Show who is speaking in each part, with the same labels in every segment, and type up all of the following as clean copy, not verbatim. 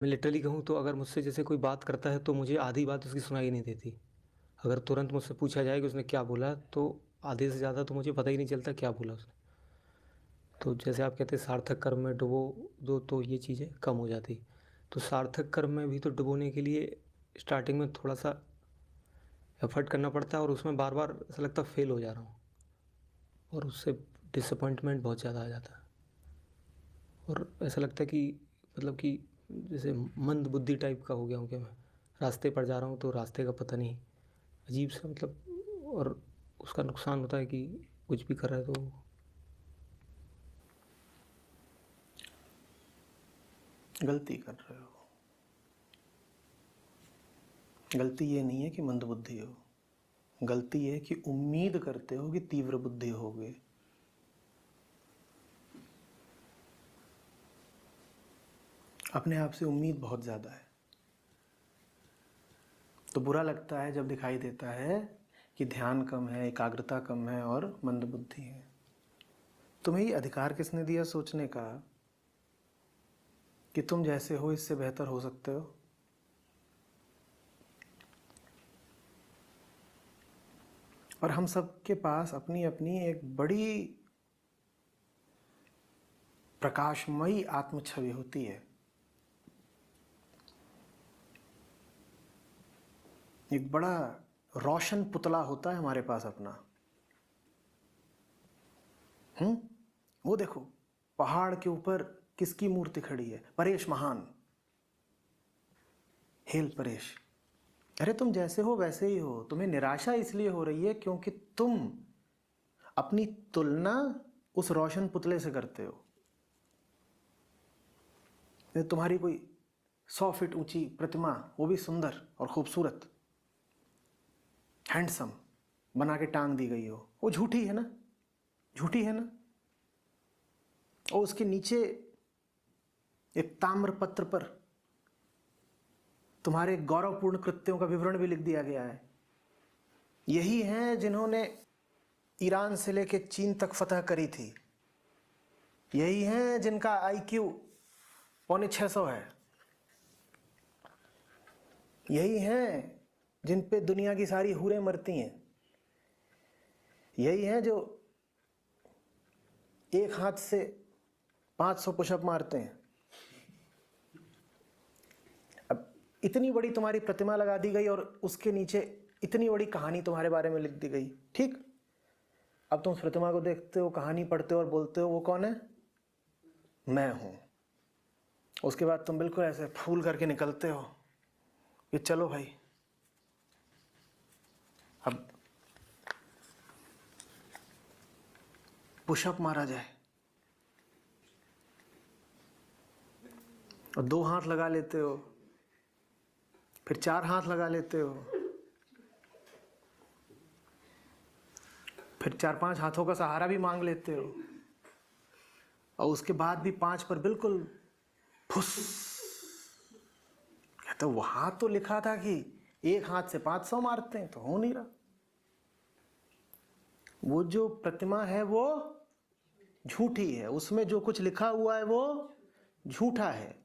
Speaker 1: मैं लिटरली कहूँ तो अगर मुझसे जैसे कोई बात करता है तो मुझे आधी बात उसकी सुनाई नहीं देती। अगर तुरंत मुझसे पूछा जाए कि उसने क्या बोला तो आधे से ज़्यादा तो मुझे पता ही नहीं चलता क्या बोला उसने। तो जैसे आप कहते हैं सार्थक कर्म में डुबो दो तो ये चीज़ें कम हो जाती। तो सार्थक कर्म में भी तो डुबोने के लिए स्टार्टिंग में थोड़ा-सा एफ़र्ट करना पड़ता है और उसमें बार-बार ऐसा लगता है फ़ेल हो जा रहा हूँ और उससे डिसअपॉइंटमेंट बहुत ज़्यादा आ जाता है। और ऐसा लगता है कि मतलब कि जैसे मंद बुद्धि टाइप का हो गया हूँ क्या मैं। रास्ते पर जा रहा हूँ तो रास्ते का पता नहीं, अजीब सा मतलब। और उसका नुकसान होता है कि कुछ भी कर रहा है तो
Speaker 2: गलती कर रहे हो। गलती ये नहीं है कि मंदबुद्धि हो, गलती ये है कि उम्मीद करते हो कि तीव्र बुद्धि होगे। अपने आप से उम्मीद बहुत ज़्यादा है, तो बुरा लगता है जब दिखाई देता है कि ध्यान कम है, एकाग्रता कम है और मंदबुद्धि है। तुम्हें ये अधिकार किसने दिया सोचने का कि तुम जैसे हो इससे बेहतर हो सकते हो? और हम सब के पास अपनी अपनी एक बड़ी प्रकाशमयी आत्म छवि होती है, एक बड़ा रोशन पुतला होता है हमारे पास अपना। वो देखो पहाड़ के ऊपर किसकी मूर्ति खड़ी है? परेश महान। हेल परेश, अरे तुम जैसे हो वैसे ही हो। तुम्हें निराशा इसलिए हो रही है क्योंकि तुम अपनी तुलना उस रोशन पुतले से करते हो। तुम्हारी कोई 100 फीट ऊंची प्रतिमा, वो भी सुंदर और खूबसूरत, हैंडसम बना के टांग दी गई हो, वो झूठी है ना, झूठी है ना। और उसके नीचे एक ताम्र पत्र पर तुम्हारे गौरवपूर्ण कृत्यों का विवरण भी लिख दिया गया है। यही हैं जिन्होंने ईरान से लेकर चीन तक फतह करी थी। यही हैं जिनका आईक्यू 650 है। यही हैं जिन पे दुनिया की सारी हूरें मरती हैं। यही हैं जो एक हाथ से 500 पुशअप मारते हैं। अब इतनी बड़ी तुम्हारी प्रतिमा लगा दी गई और उसके नीचे इतनी बड़ी कहानी तुम्हारे बारे में लिख दी गई, ठीक। अब तुम उस प्रतिमा को देखते हो, कहानी पढ़ते हो और बोलते हो वो कौन है? मैं हूं। उसके बाद तुम बिल्कुल ऐसे फूल करके निकलते हो कि चलो भाई अब पुशअप मारा जाए। और 2 हाथ लगा लेते हो, फिर 4 हाथ लगा लेते हो, फिर 4-5 हाथों का सहारा भी मांग लेते हो, और उसके बाद भी 5 पर बिल्कुल फुस। कहते वहां तो लिखा था कि एक हाथ से 500 मारते हैं, तो हो नहीं रहा। वो जो प्रतिमा है वो झूठी है, उसमें जो कुछ लिखा हुआ है वो झूठा है।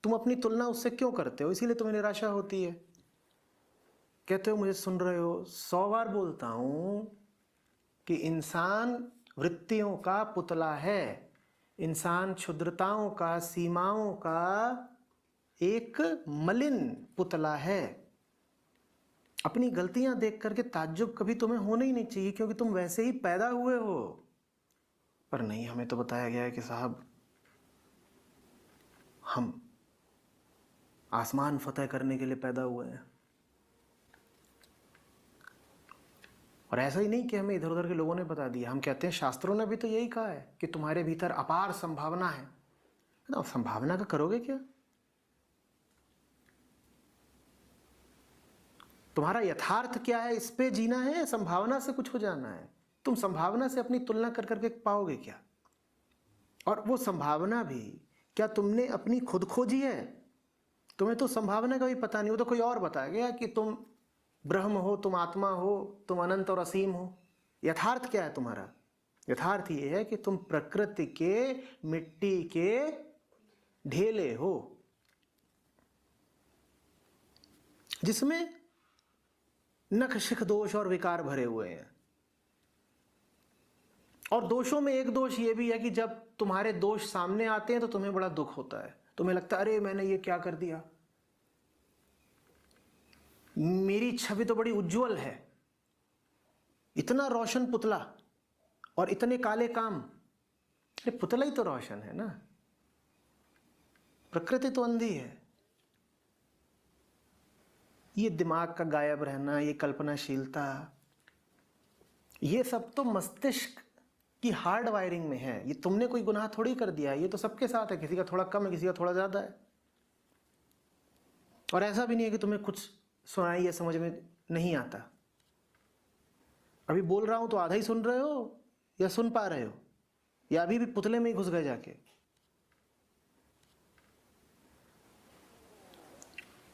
Speaker 2: तुम अपनी तुलना उससे क्यों करते हो? इसीलिए तुम्हें निराशा होती है। कहते हो मुझे सुन रहे हो, 100 बार बोलता हूं कि इंसान वृत्तियों का पुतला है। इंसान क्षुद्रताओं का, सीमाओं का एक मलिन पुतला है। अपनी गलतियां देख करके ताज्जुब कभी तुम्हें होना ही नहीं चाहिए, क्योंकि तुम वैसे ही पैदा हुए हो। पर नहीं, हमें तो बताया गया है कि साहब हम आसमान फतेह करने के लिए पैदा हुए हैं। और ऐसा ही नहीं कि हमें इधर उधर के लोगों ने बता दिया, हम कहते हैं शास्त्रों ने भी तो यही कहा है कि तुम्हारे भीतर अपार संभावना है ना। संभावना का करोगे क्या? तुम्हारा यथार्थ क्या है, इस पे जीना है, संभावना से कुछ हो जाना है? तुम संभावना से अपनी तुलना कर करके पाओगे क्या? और वो संभावना भी क्या तुमने अपनी खुद खोजी है? तुम्हें तो संभावना का भी पता नहीं, वो तो कोई और बताया गया कि तुम ब्रह्म हो, तुम आत्मा हो, तुम अनंत और असीम हो। यथार्थ क्या है तुम्हारा? यथार्थ ये है कि तुम प्रकृति के मिट्टी के ढेले हो। जिसमें नख शिख दोष और विकार भरे हुए हैं। और दोषों में एक दोष ये भी है कि जब तुम्हारे दोष सामने आते हैं तो तुम्हें बड़ा दुख होता है, तुम्हें लगता है अरे मैंने ये क्या कर दिया, मेरी छवि तो बड़ी उज्जवल है, इतना रोशन पुतला और इतने काले काम। अरे पुतला ही तो रोशन है ना, प्रकृति तो अंधी है। ये दिमाग का गायब रहना, ये कल्पनाशीलता, ये सब तो मस्तिष्क की हार्ड वायरिंग में है। ये तुमने कोई गुनाह थोड़ी कर दिया है, ये तो सबके साथ है, किसी का थोड़ा कम है, किसी का थोड़ा ज्यादा है। और ऐसा भी नहीं है कि तुम्हें कुछ सुनाई या समझ में नहीं आता। अभी बोल रहा हूं तो आधा ही सुन रहे हो या सुन पा रहे हो, या अभी भी पुतले में ही घुस गए जाके।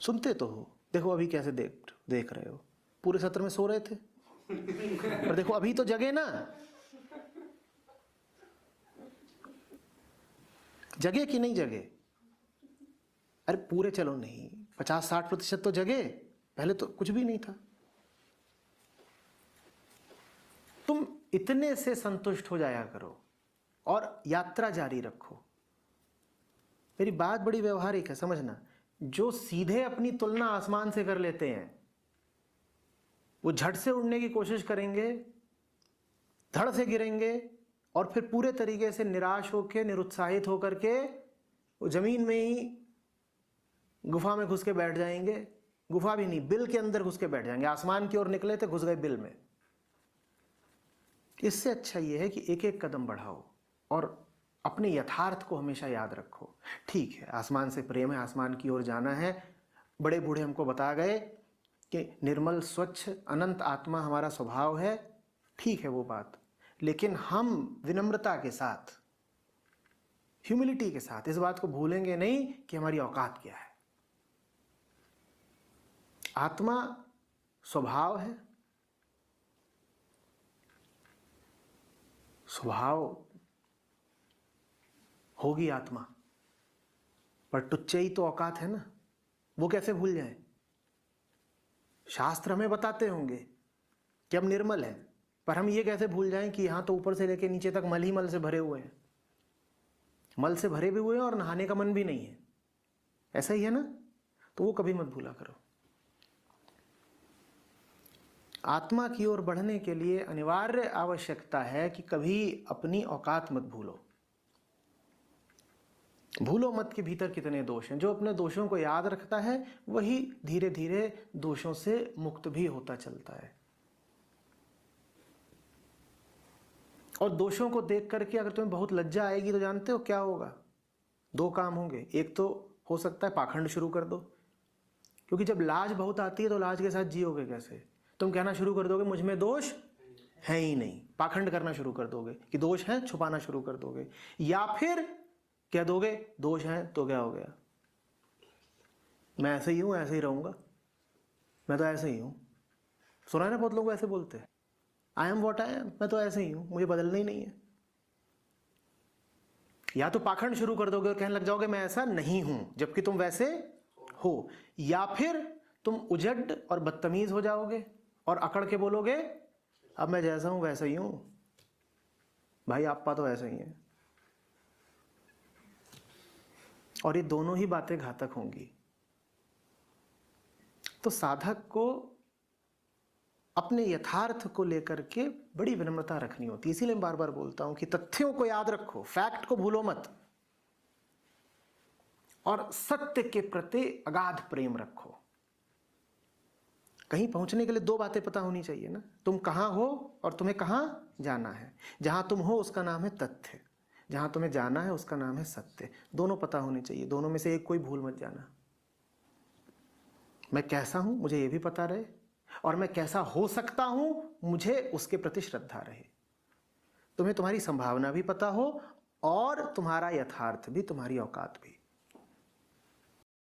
Speaker 2: सुनते तो हो, देखो अभी कैसे देख रहे हो, पूरे सत्र में सो रहे थे और देखो अभी तो जगे ना, जगे कि नहीं जगे? अरे पूरे चलो नहीं, 50-60% तो जगे, पहले तो कुछ भी नहीं था। तुम इतने से संतुष्ट हो जाया करो और यात्रा जारी रखो। मेरी बात बड़ी व्यवहारिक है, समझना। जो सीधे अपनी तुलना आसमान से कर लेते हैं वो झट से उड़ने की कोशिश करेंगे, धड़ से गिरेंगे और फिर पूरे तरीके से निराश होकर, निरुत्साहित होकर के वो जमीन में ही गुफा में घुस के बैठ जाएंगे। गुफा भी नहीं, बिल के अंदर घुस के बैठ जाएंगे। आसमान की ओर निकले थे, घुस गए बिल में। इससे अच्छा यह है कि एक एक कदम बढ़ाओ और अपने यथार्थ को हमेशा याद रखो। ठीक है, आसमान से प्रेम है, आसमान की ओर जाना है। बड़े बूढ़े हमको बता गए कि निर्मल स्वच्छ अनंत आत्मा हमारा स्वभाव है, ठीक है वो बात। लेकिन हम विनम्रता के साथ, ह्यूमिलिटी के साथ इस बात को भूलेंगे नहीं कि हमारी औकात क्या है। आत्मा स्वभाव है, स्वभाव होगी आत्मा, पर टुच्चे ही तो औकात है ना, वो कैसे भूल जाए? शास्त्र हमें बताते होंगे कि हम निर्मल हैं, पर हम ये कैसे भूल जाएं कि यहां तो ऊपर से लेकर नीचे तक मल ही मल से भरे हुए हैं, मल से भरे भी हुए हैं और नहाने का मन भी नहीं है। ऐसा ही है ना, तो वो कभी मत भूला करो। आत्मा की ओर बढ़ने के लिए अनिवार्य आवश्यकता है कि कभी अपनी औकात मत भूलो। भूलो मत कि भीतर कितने दोष हैं। जो अपने दोषों को याद रखता है वही धीरे धीरे दोषों से मुक्त भी होता चलता है। और दोषों को देख करके अगर तुम्हें बहुत लज्जा आएगी तो जानते हो क्या होगा? दो काम होंगे। एक तो हो सकता है पाखंड शुरू कर दो, क्योंकि जब लाज बहुत आती है तो लाज के साथ जियोगे कैसे? तुम कहना शुरू कर दोगे मुझ में दोष है ही नहीं, पाखंड करना शुरू कर दोगे कि दोष है, छुपाना शुरू कर दोगे। या फिर कह दोगे दोष है तो क्या हो गया, मैं ऐसे ही हूं, ऐसे ही रहूंगा, मैं तो ऐसे ही हूं। सुना है ना, बहुत लोग ऐसे बोलते हैं, I am what I am, मैं तो ऐसे ही हूं, मुझे बदलना ही नहीं है। या तो पाखंड शुरू कर दोगे और कहने लग जाओगे मैं ऐसा नहीं हूं, जबकि तुम वैसे हो। या फिर तुम उजड़ और बदतमीज हो जाओगे और अकड़ के बोलोगे अब मैं जैसा हूं वैसा ही हूं, भाई आपा तो ऐसे ही है। और ये दोनों ही बातें घातक होंगी। तो साधक को अपने यथार्थ को लेकर के बड़ी विनम्रता रखनी होती है। इसीलिए मैं बार बार बोलता हूं कि तथ्यों को याद रखो, फैक्ट को भूलो मत, और सत्य के प्रति अगाध प्रेम रखो। कहीं पहुंचने के लिए दो बातें पता होनी चाहिए ना, तुम कहां हो और तुम्हें कहां जाना है। जहां तुम हो उसका नाम है तथ्य, जहां तुम्हें जाना है उसका नाम है सत्य। दोनों पता होने चाहिए, दोनों में से एक कोई भूल मत जाना। मैं कैसा हूं मुझे यह भी पता रहे, और मैं कैसा हो सकता हूं मुझे उसके प्रति श्रद्धा रहे। तुम्हें तुम्हारी संभावना भी पता हो और तुम्हारा यथार्थ भी, तुम्हारी औकात भी।